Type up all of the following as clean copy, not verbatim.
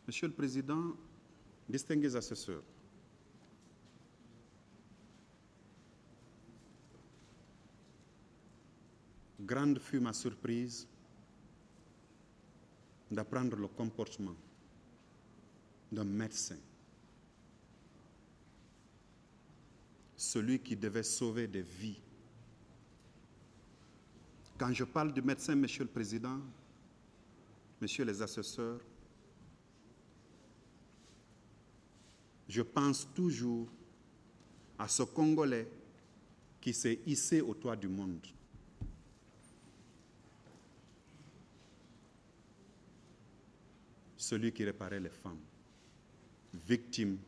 Monsieur le Président, distingués assesseurs, grande fut ma surprise d'apprendre le comportement d'un médecin, celui qui devait sauver des vies. Quand je parle du médecin, Monsieur le Président, Messieurs les assesseurs, je pense toujours à ce Congolais qui s'est hissé au toit du monde. Celui qui réparait les femmes, victimes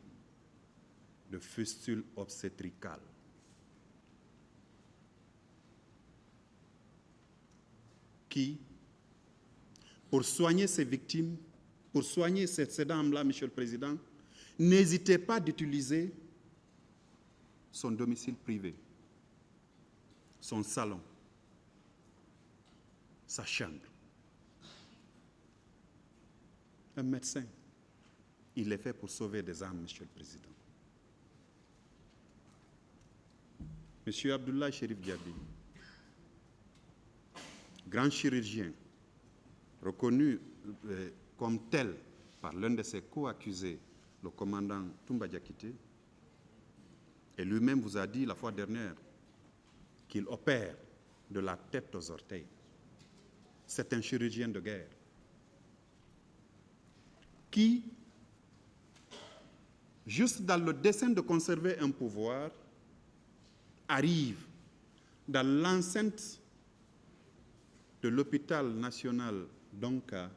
de fistules obstétricales. Qui, pour soigner ces victimes, pour soigner ces dames-là, Monsieur le Président, n'hésitait pas d'utiliser son domicile privé, son salon, sa chambre. Un médecin, il est fait pour sauver des âmes, Monsieur le Président. Monsieur Abdoulaye Chérif Diaby, grand chirurgien, reconnu comme tel par l'un de ses co-accusés, le commandant Toumba Diakité, et lui-même vous a dit la fois dernière qu'il opère de la tête aux orteils. C'est un chirurgien de guerre qui, juste dans le dessein de conserver un pouvoir, arrive dans l'enceinte de l'hôpital national d'Onka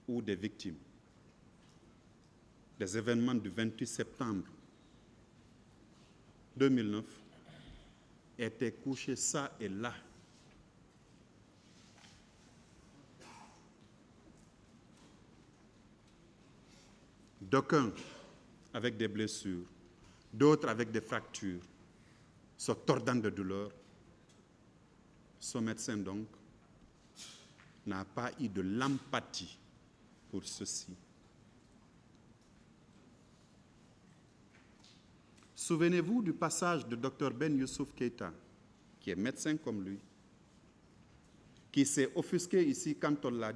où des victimes des événements du 28 septembre 2009 étaient couchées ça et là. D'aucuns avec des blessures, d'autres avec des fractures, se tordant de douleur. Ce médecin, donc, n'a pas eu de l'empathie pour ceci. Souvenez-vous du passage de Dr Ben Youssouf Keïta, qui est médecin comme lui, qui s'est offusqué ici quand on l'a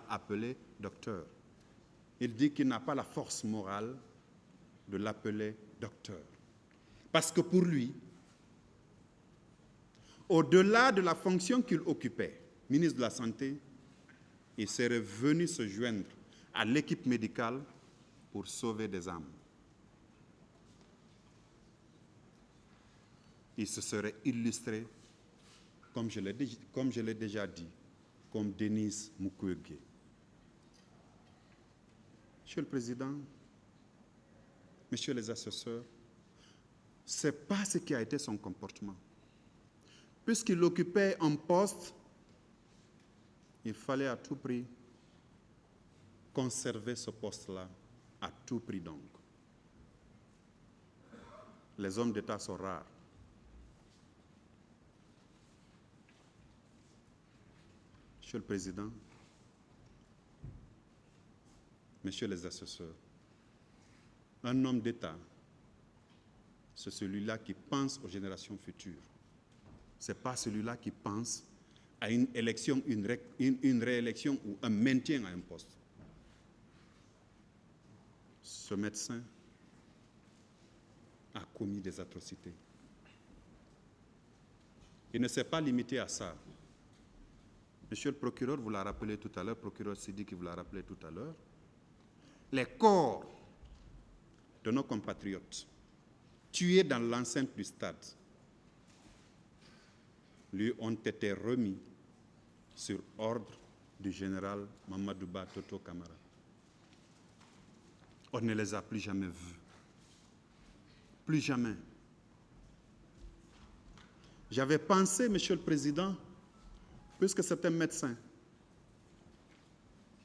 appelé docteur. Il dit qu'il n'a pas la force morale de l'appeler docteur. Parce que pour lui, au-delà de la fonction qu'il occupait, ministre de la Santé, il serait venu se joindre à l'équipe médicale pour sauver des âmes. Il se serait illustré, comme je l'ai déjà dit, comme Denis Mukwege. Monsieur le Président, Messieurs les assesseurs, ce n'est pas ce qui a été son comportement. Puisqu'il occupait un poste, il fallait à tout prix conserver ce poste-là, à tout prix donc. Les hommes d'État sont rares. Monsieur le Président, Messieurs les assesseurs, un homme d'État, c'est celui-là qui pense aux générations futures. Ce n'est pas celui-là qui pense à une élection, une réélection ou un maintien à un poste. Ce médecin a commis des atrocités. Il ne s'est pas limité à ça. Monsieur le procureur vous l'a rappelé tout à l'heure, procureur Sidi qui vous l'a rappelé tout à l'heure, les corps de nos compatriotes tués dans l'enceinte du stade lui ont été remis sur ordre du général Mamadouba Toto Kamara. On ne les a plus jamais vus. Plus jamais. J'avais pensé, Monsieur le Président, puisque c'est un médecin,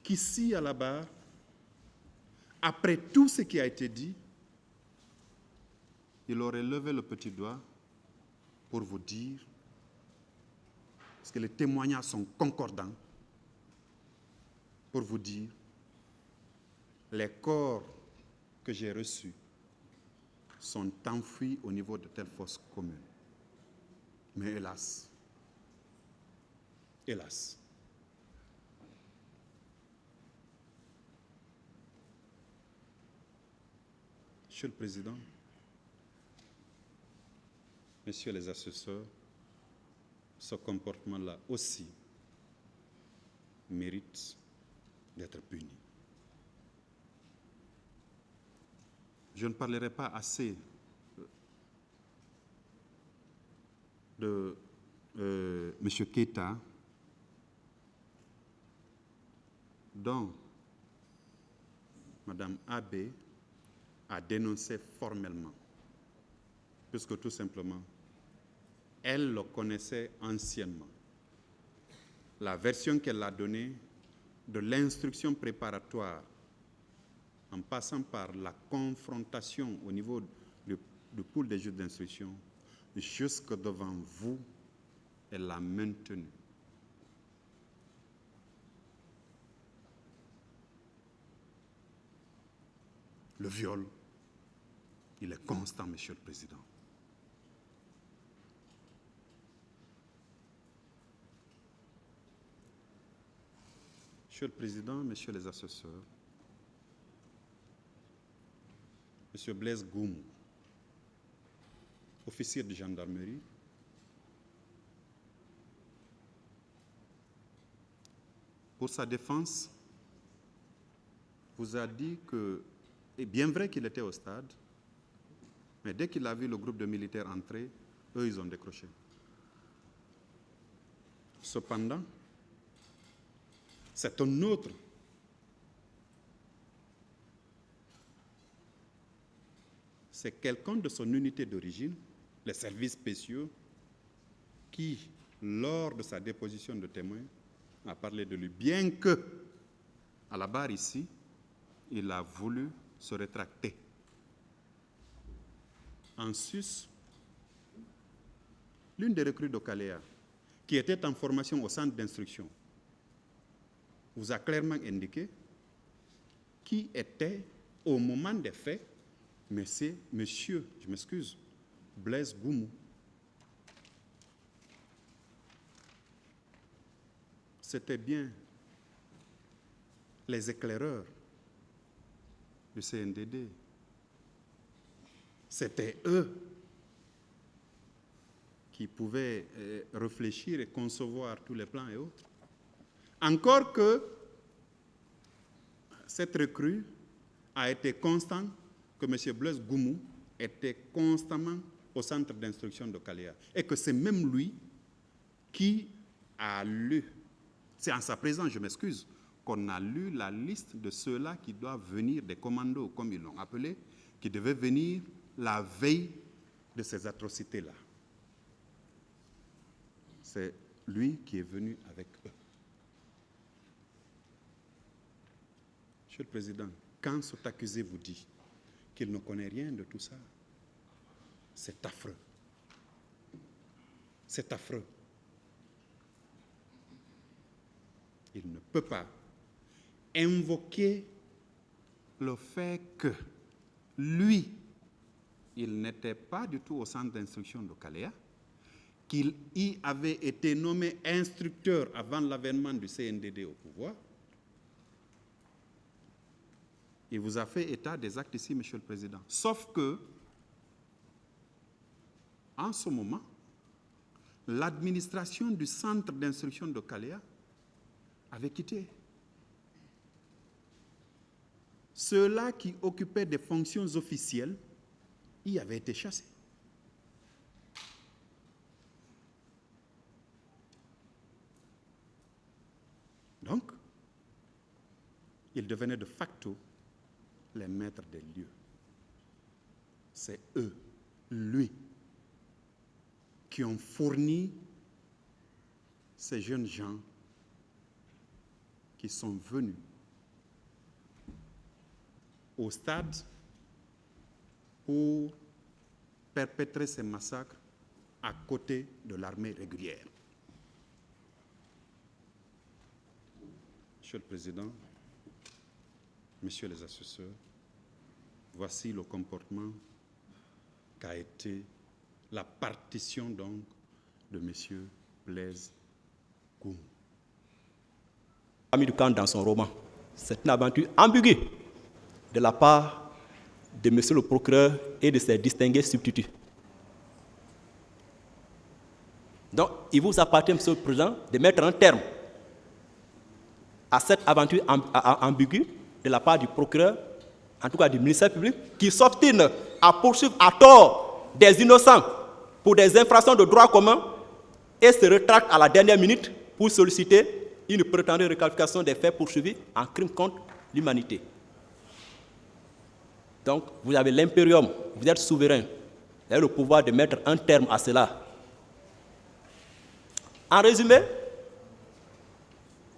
qu'ici à la barre, après tout ce qui a été dit, il aurait levé le petit doigt pour vous dire, parce que les témoignages sont concordants, pour vous dire, les corps que j'ai reçus sont enfouis au niveau de telle fosse commune. Mais hélas, hélas, Monsieur le Président, Messieurs les assesseurs, ce comportement-là aussi mérite d'être puni. Je ne parlerai pas assez de M. Keita, dont Mme Abbé a dénoncé formellement, puisque tout simplement, elle le connaissait anciennement. La version qu'elle a donnée de l'instruction préparatoire, en passant par la confrontation au niveau du pool des juges d'instruction, jusque devant vous, elle l'a maintenue. Le viol, il est constant, Monsieur le Président. Monsieur le Président, Messieurs les assesseurs, Monsieur Blaise Goumou, officier de gendarmerie, pour sa défense, vous a dit que, et bien vrai qu'il était au stade, mais dès qu'il a vu le groupe de militaires entrer, eux, ils ont décroché. Cependant, c'est un autre c'est quelqu'un de son unité d'origine, les services spéciaux, qui, lors de sa déposition de témoin, a parlé de lui, bien que, à la barre ici, il a voulu se rétracter. En sus, l'une des recrues d'Okalea, qui était en formation au centre d'instruction, vous a clairement indiqué qui était, au moment des faits, monsieur, je m'excuse, Blaise Goumou. C'était bien les éclaireurs du CNDD. C'était eux qui pouvaient réfléchir et concevoir tous les plans et autres. Encore que cette recrue a été constante, que M. Blaise Goumou était constamment au centre d'instruction de Kalea. Et que c'est même lui qui a lu, c'est en sa présence, je m'excuse, qu'on a lu la liste de ceux-là qui doivent venir, des commandos, comme ils l'ont appelé, qui devaient venir la veille de ces atrocités-là. C'est lui qui est venu avec eux. Monsieur le Président, quand cet accusé vous dit qu'il ne connaît rien de tout ça, c'est affreux. C'est affreux. Il ne peut pas invoquer le fait que lui, il n'était pas du tout au centre d'instruction de Kalea, qu'il y avait été nommé instructeur avant l'avènement du CNDD au pouvoir. Il vous a fait état des actes ici, Monsieur le Président. Sauf que, en ce moment, l'administration du centre d'instruction de Kalea avait quitté. Ceux-là qui occupaient des fonctions officielles y avaient été chassés. Donc, ils devenaient de facto les maîtres des lieux. C'est eux, lui, qui ont fourni ces jeunes gens qui sont venus au stade pour perpétrer ces massacres à côté de l'armée régulière. Monsieur Monsieur le Président, Messieurs les assesseurs, voici le comportement qu'a été la partition donc de Monsieur Blaise Koum. Ami du Camp dans son roman. C'est une aventure ambiguë de la part de Monsieur le procureur et de ses distingués substituts. Donc, il vous appartient, Monsieur le Président, de mettre un terme à cette aventure ambiguë de la part du procureur, en tout cas du ministère public, qui s'obstine à poursuivre à tort des innocents pour des infractions de droit commun et se rétracte à la dernière minute pour solliciter une prétendue requalification des faits poursuivis en crime contre l'humanité. Donc, vous avez l'impérium, vous êtes souverain, vous avez le pouvoir de mettre un terme à cela. En résumé,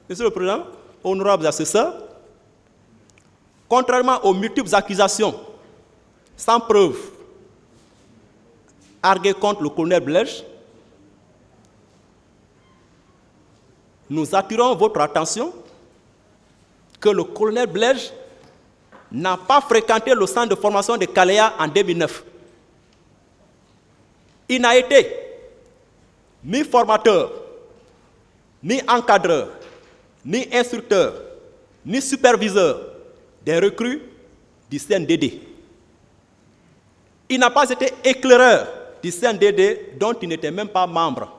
Monsieur le Président, honorables assesseurs, contrairement aux multiples accusations sans preuve arguées contre le colonel Blaise, nous attirons votre attention que le colonel Blaise n'a pas fréquenté le centre de formation de Kaléa en 2009. Il n'a été ni formateur, ni encadreur, ni instructeur, ni superviseur des recrues du CNDD. Il n'a pas été éclaireur du CNDD dont il n'était même pas membre.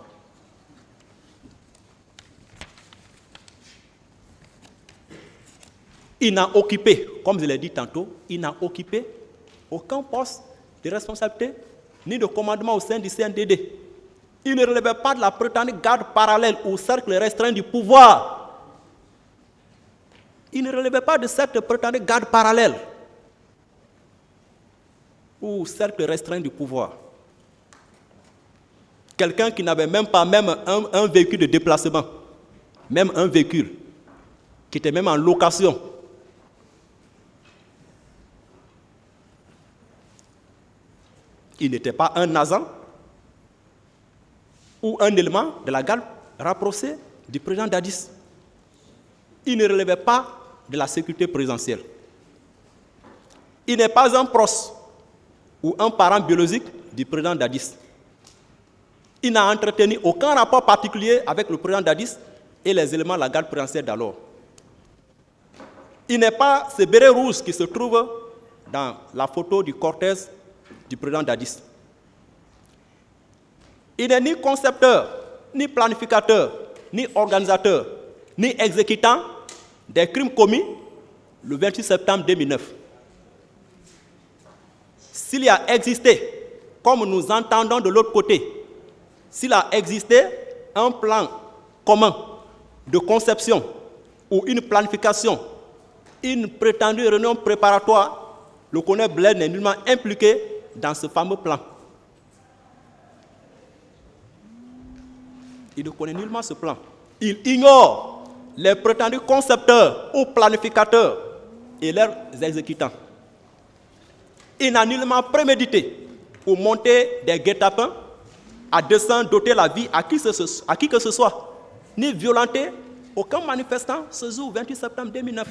Il n'a occupé, comme je l'ai dit tantôt, il n'a occupé aucun poste de responsabilité ni de commandement au sein du CNDD. Il ne relevait pas de la prétendue garde parallèle au cercle restreint du pouvoir. Il ne relevait pas de cette prétendue garde parallèle ou cercle restreint du pouvoir. Quelqu'un qui n'avait même pas un véhicule de déplacement, même un véhicule, qui était même en location. Il n'était pas un agent ou un élément de la garde rapprochée du président Dadis. Il ne relevait pas de la sécurité présidentielle. Il n'est pas un proche ou un parent biologique du président Dadis. Il n'a entretenu aucun rapport particulier avec le président Dadis et les éléments de la garde présidentielle d'alors. Il n'est pas ce béret rouge qui se trouve dans la photo du cortège du président Dadis. Il n'est ni concepteur, ni planificateur, ni organisateur, ni exécutant des crimes commis le 28 septembre 2009. S'il y a existé, comme nous entendons de l'autre côté, s'il a existé un plan commun de conception ou une planification, une prétendue réunion préparatoire, le colonel Blaise n'est nullement impliqué dans ce fameux plan. Il ne connaît nullement ce plan. Il ignore les prétendus concepteurs ou planificateurs et leurs exécutants. Il n'a nullement prémédité ou monté des guet-apens à dessein d'ôter la vie à qui que ce soit, ni violenter aucun manifestant ce jour 28 septembre 2009.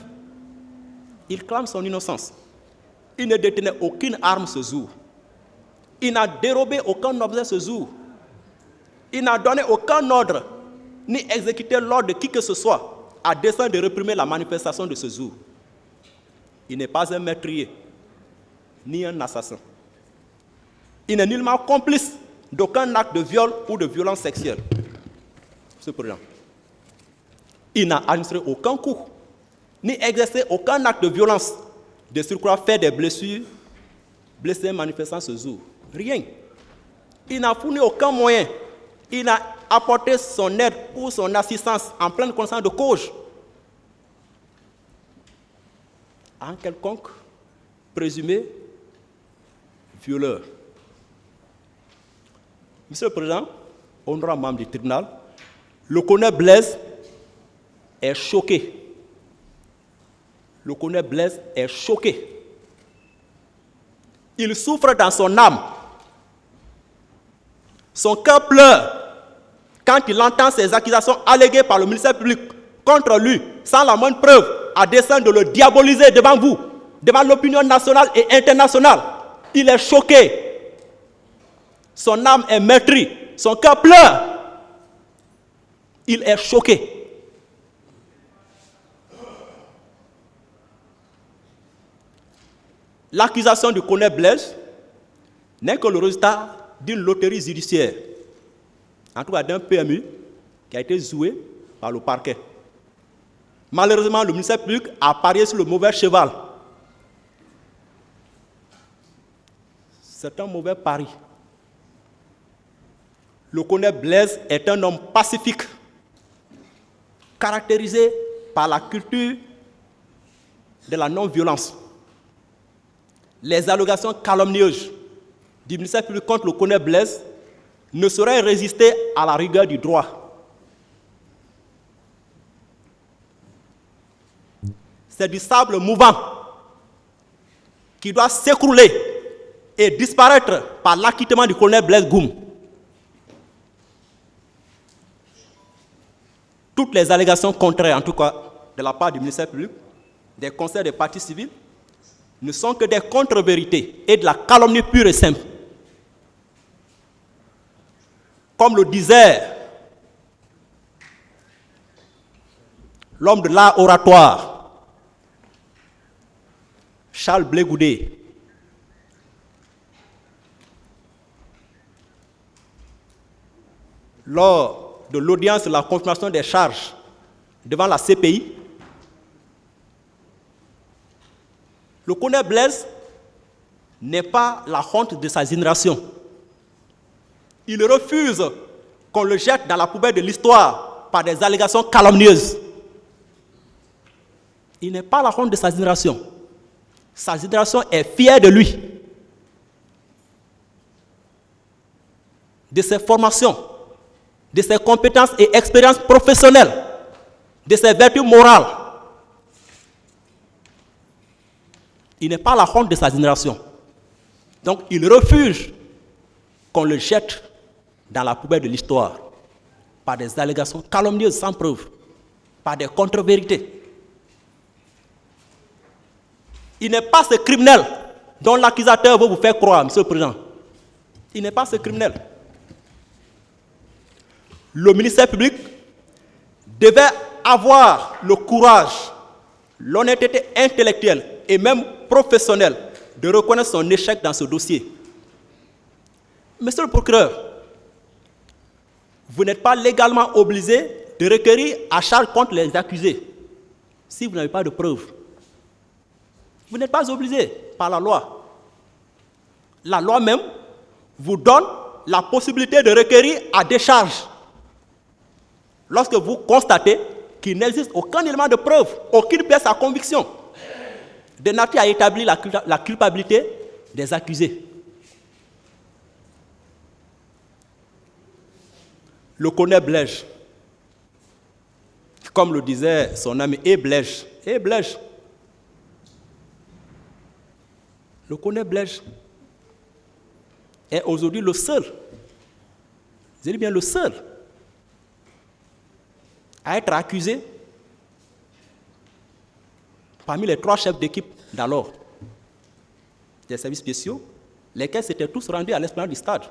Il clame son innocence. Il ne détenait aucune arme ce jour. Il n'a dérobé aucun objet ce jour. Il n'a donné aucun ordre, ni exécuté l'ordre de qui que ce soit, à dessein de réprimer la manifestation de ce jour. Il n'est pas un meurtrier, ni un assassin. Il n'est nullement complice d'aucun acte de viol ou de violence sexuelle. Ce problème. Il n'a administré aucun coup, ni exercé aucun acte de violence, de surcroît fait des blessures, blessés manifestant ce jour. Rien. Il n'a fourni aucun moyen. Il n'a apporté son aide ou son assistance en pleine connaissance de cause à un quelconque présumé violeur. Monsieur le Président, honorable membre du tribunal, le colonel Blaise est choqué. Le colonel Blaise est choqué. Il souffre dans son âme. Son cœur pleure quand il entend ces accusations alléguées par le ministère public contre lui, sans la moindre preuve, à dessein de le diaboliser devant vous, devant l'opinion nationale et internationale. Il est choqué. Son âme est meurtrie. Son cœur pleure. Il est choqué. L'accusation du colonel Blaise n'est que le résultat d'une loterie judiciaire, en tout cas d'un PMU qui a été joué par le parquet. Malheureusement, le ministère public a parié sur le mauvais cheval. C'est un mauvais pari. Le colonel Blaise est un homme pacifique, caractérisé par la culture de la non-violence. Les allégations calomnieuses du ministère public contre le colonel Blaise ne sauraient résister à la rigueur du droit. C'est du sable mouvant qui doit s'écrouler et disparaître par l'acquittement du colonel Blaise Goum. Toutes les allégations contraires, en tout cas de la part du ministère public, des conseils des partis civils, ne sont que des contre-vérités et de la calomnie pure et simple. Comme le disait l'homme de l'art oratoire, Charles Blé Goudé, lors de l'audience de la confirmation des charges devant la CPI, le colonel Blaise n'est pas la honte de sa génération. Il refuse qu'on le jette dans la poubelle de l'histoire par des allégations calomnieuses. Il n'est pas la honte de sa génération. Sa génération est fière de lui, de ses formations, de ses compétences et expériences professionnelles, de ses vertus morales. Il n'est pas la honte de sa génération. Donc il refuse qu'on le jette dans la poubelle de l'histoire par des allégations calomnieuses sans preuve, par des contre-vérités. Il n'est pas ce criminel dont l'accusateur veut vous faire croire, Monsieur le Président. Il n'est pas ce criminel. Le ministère public devait avoir le courage, l'honnêteté intellectuelle et même professionnelle de reconnaître son échec dans ce dossier. Monsieur le procureur, vous n'êtes pas légalement obligé de requérir à charge contre les accusés si vous n'avez pas de preuves. Vous n'êtes pas obligé par la loi. La loi même vous donne la possibilité de requérir à décharge lorsque vous constatez qu'il n'existe aucun élément de preuve, aucune pièce à conviction de nature à établir la culpabilité des accusés. Le colonel Blaise, comme le disait son ami Blaise, le colonel Blaise est aujourd'hui le seul, je dis bien le seul, à être accusé parmi les 3 chefs d'équipe d'alors des services spéciaux, lesquels s'étaient tous rendus à l'esplanade du stade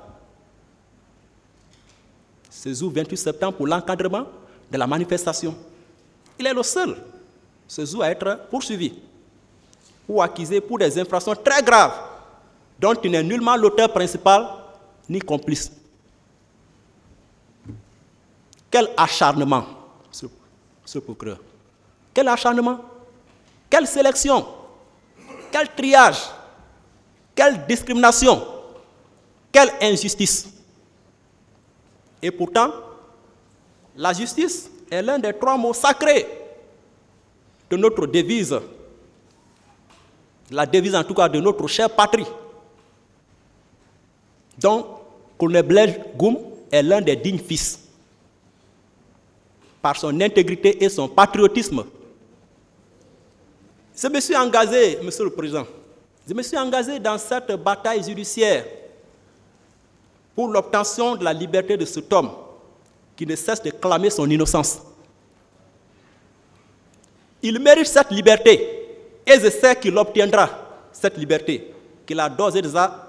ce jour 28 septembre pour l'encadrement de la manifestation. Il est le seul, ce jour, à être poursuivi ou accusé pour des infractions très graves dont il n'est nullement l'auteur principal ni complice. Quel acharnement, ce procureur. Quel acharnement, quelle sélection, quel triage, quelle discrimination, quelle injustice. Et pourtant, la justice est l'un des 3 mots sacrés de notre devise, la devise en tout cas de notre chère patrie. Donc, colonel Blaise Goum est l'un des dignes fils. Par son intégrité et son patriotisme. Je me suis engagé, Monsieur le Président, dans cette bataille judiciaire pour l'obtention de la liberté de cet homme qui ne cesse de clamer son innocence. Il mérite cette liberté. Et je sais qu'il obtiendra cette liberté qu'il a d'ores et déjà